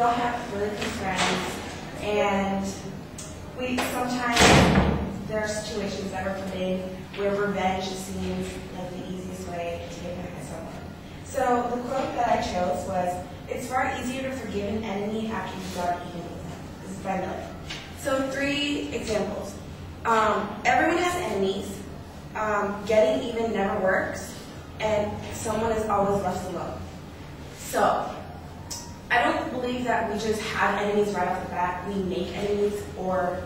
all have really close friends, and we sometimes there are situations that are put in where revenge seems like the easiest way to get back at someone. So the quote that I chose was, "It's far easier to forgive an enemy after you've got even with them." This is by Miller. So 3 examples. Everyone has enemies. Getting even never works, and someone is always left alone. So I don't believe that we just have enemies right off the bat. We make enemies, or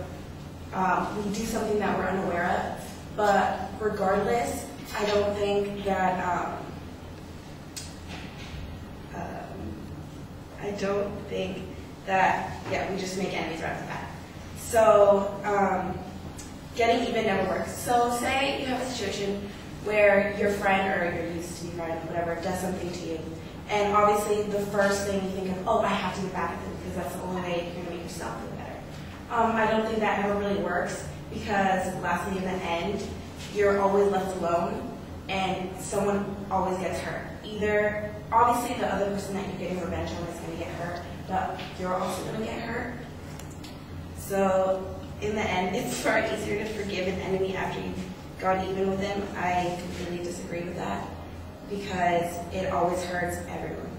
we do something that we're unaware of. But regardless, I don't think that we just make enemies right off the bat. So getting even never works. So say you have a situation where your friend or your used-to-be friend, whatever, does something to you. And obviously the first thing you think of, oh, I have to get back at them because that's the only way you're going to make yourself feel better. I don't think that ever really works because lastly in the end, you're always left alone and someone always gets hurt. Either, obviously the other person that you're getting revenge on is going to get hurt, but you're also going to get hurt. So in the end, it's far easier to forgive an enemy after you've gone even with them. I completely disagree with that because it always hurts everyone.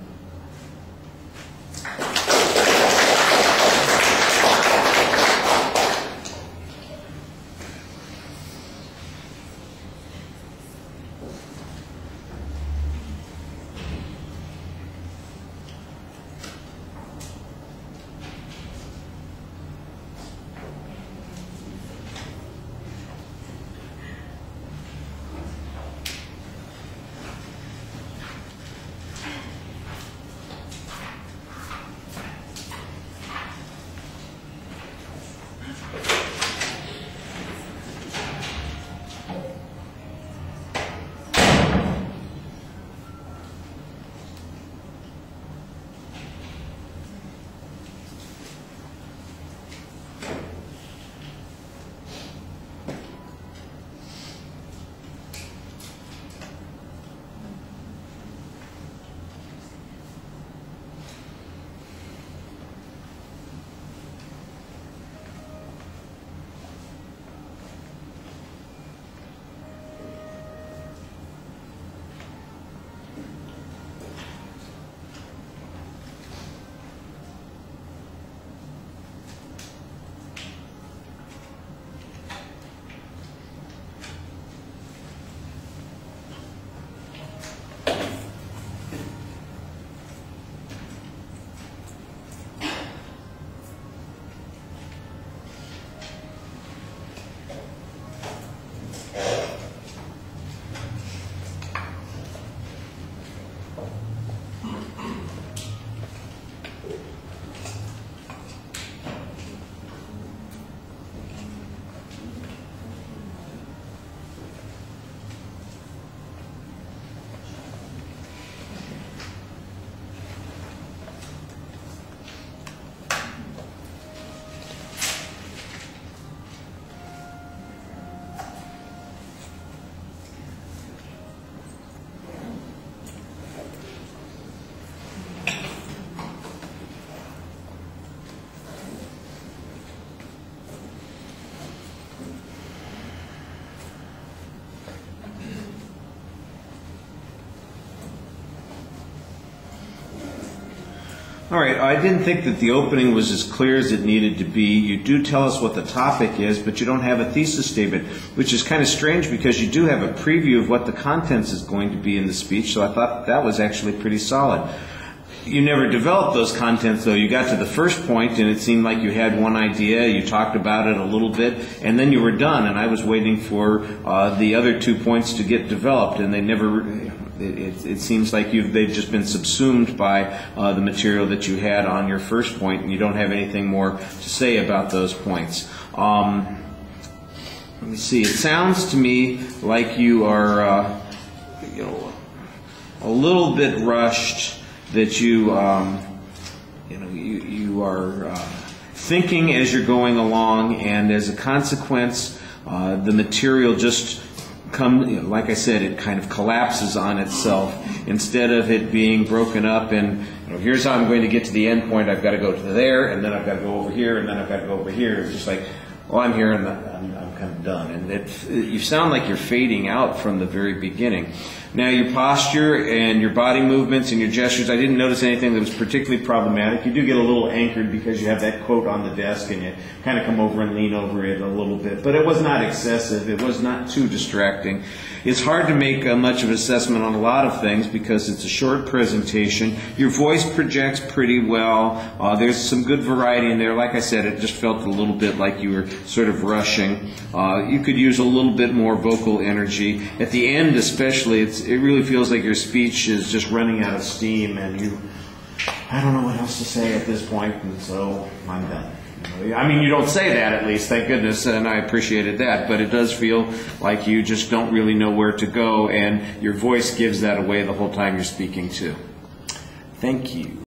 All right, I didn't think that the opening was as clear as it needed to be. You do tell us what the topic is, but you don't have a thesis statement, which is kind of strange because you do have a preview of what the contents is going to be in the speech, so I thought that was actually pretty solid. You never developed those contents, though. You got to the first point, and it seemed like you had one idea, you talked about it a little bit, and then you were done, and I was waiting for the other 2 points to get developed, and they never... It seems like they've just been subsumed by the material that you had on your first point, and you don't have anything more to say about those points. Let me see. It sounds to me like you are, a little bit rushed. That you are thinking as you're going along, and as a consequence, the material just like I said, it kind of collapses on itself instead of it being broken up and, here's how I'm going to get to the end point. I've got to go to there, and then I've got to go over here, and then I've got to go over here. It's just like, well, I'm here, and I'm kind of done. And you sound like you're fading out from the very beginning. Now, your posture and your body movements and your gestures, I didn't notice anything that was particularly problematic. You do get a little anchored because you have that quote on the desk and you kind of come over and lean over it a little bit. But it was not excessive. It was not too distracting. It's hard to make much of an assessment on a lot of things because it's a short presentation. Your voice projects pretty well. There's some good variety in there. Like I said, it just felt a little bit like you were sort of rushing. You could use a little bit more vocal energy. At the end especially, it really feels like your speech is just running out of steam and I don't know what else to say at this point, and so I'm done. I mean, you don't say that at least, thank goodness, and I appreciated that, but it does feel like you just don't really know where to go, and your voice gives that away the whole time you're speaking too. Thank you.